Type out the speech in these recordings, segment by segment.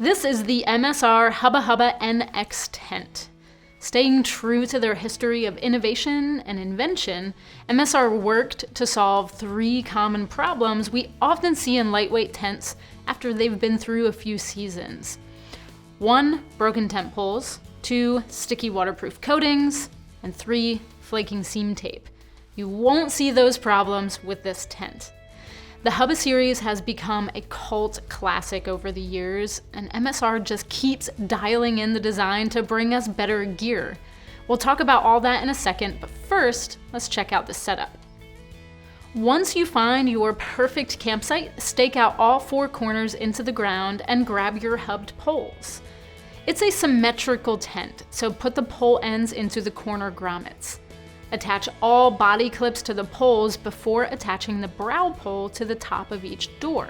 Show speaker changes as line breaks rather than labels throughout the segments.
This is the MSR Hubba Hubba NX tent. Staying true to their history of innovation and invention, MSR worked to solve three common problems we often see in lightweight tents after they've been through a few seasons. 1. Broken tent poles. 2. Sticky waterproof coatings. And 3. Flaking seam tape. You won't see those problems with this tent. The Hubba series has become a cult classic over the years, and MSR just keeps dialing in the design to bring us better gear. We'll talk about all that in a second, but first, let's check out the setup. Once you find your perfect campsite, stake out all four corners into the ground and grab your hubbed poles. It's a symmetrical tent, so put the pole ends into the corner grommets. Attach all body clips to the poles before attaching the brow pole to the top of each door.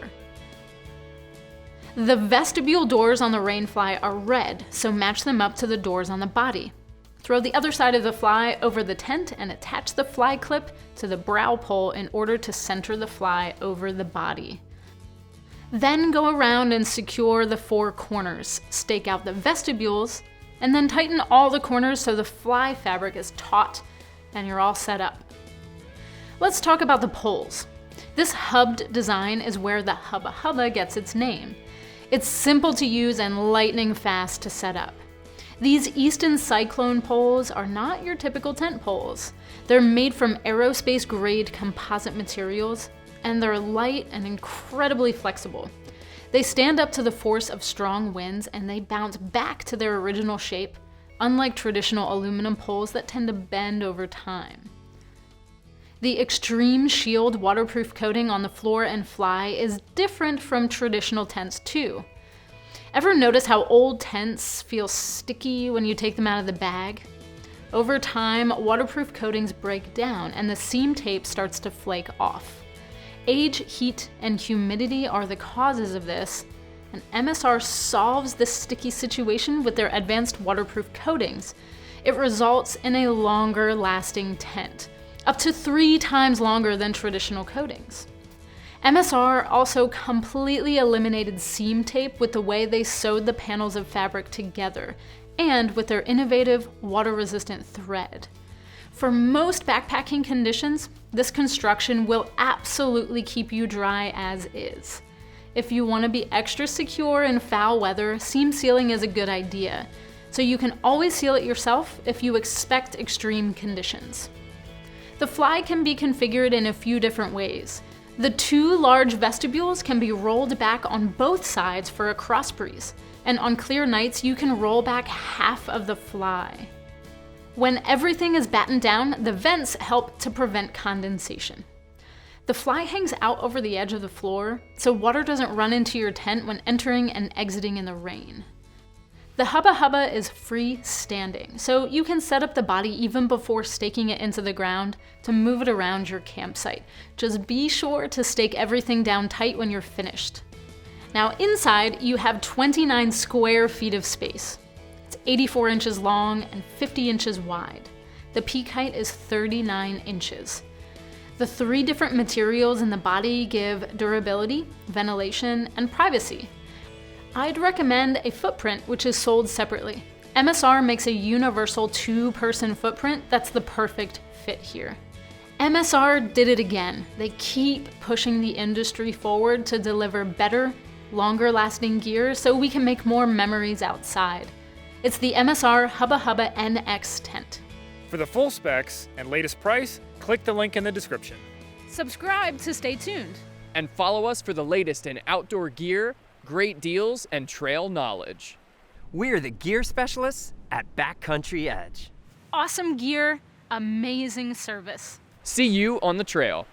The vestibule doors on the rainfly are red, so match them up to the doors on the body. Throw the other side of the fly over the tent and attach the fly clip to the brow pole in order to center the fly over the body. Then go around and secure the four corners, stake out the vestibules, and then tighten all the corners so the fly fabric is taut and you're all set up. Let's talk about the poles. This hubbed design is where the Hubba Hubba gets its name. It's simple to use and lightning fast to set up. These Easton Cyclone Poles are not your typical tent poles. They're made from aerospace grade composite materials, and they're light and incredibly flexible. They stand up to the force of strong winds and they bounce back to their original shape, unlike traditional aluminum poles that tend to bend over time. The Extreme Shield waterproof coating on the floor and fly is different from traditional tents too. Ever notice how old tents feel sticky when you take them out of the bag? Over time, waterproof coatings break down and the seam tape starts to flake off. Age, heat, and humidity are the causes of this, and MSR solves this sticky situation with their advanced waterproof coatings. It results in a longer lasting tent, up to 3 times longer than traditional coatings. MSR also completely eliminated seam tape with the way they sewed the panels of fabric together, and with their innovative water-resistant thread. For most backpacking conditions, this construction will absolutely keep you dry as is. If you want to be extra secure in foul weather, seam sealing is a good idea, so you can always seal it yourself if you expect extreme conditions. The fly can be configured in a few different ways. The 2 large vestibules can be rolled back on both sides for a cross breeze, and on clear nights you can roll back half of the fly. When everything is battened down, the vents help to prevent condensation. The fly hangs out over the edge of the floor, so water doesn't run into your tent when entering and exiting in the rain. The Hubba Hubba is freestanding, so you can set up the body even before staking it into the ground to move it around your campsite. Just be sure to stake everything down tight when you're finished. Now inside, you have 29 square feet of space. It's 84 inches long and 50 inches wide. The peak height is 39 inches. The 3 different materials in the body give durability, ventilation, and privacy. I'd recommend a footprint which is sold separately. MSR makes a universal 2-person footprint that's the perfect fit here. MSR did it again. They keep pushing the industry forward to deliver better, longer lasting gear so we can make more memories outside. It's the MSR Hubba Hubba NX tent.
For the full specs and latest price, click the link in the description.
Subscribe to stay tuned.
And follow us for the latest in outdoor gear, great deals, and trail knowledge.
We're the gear specialists at Backcountry Edge.
Awesome gear, amazing service.
See you on the trail.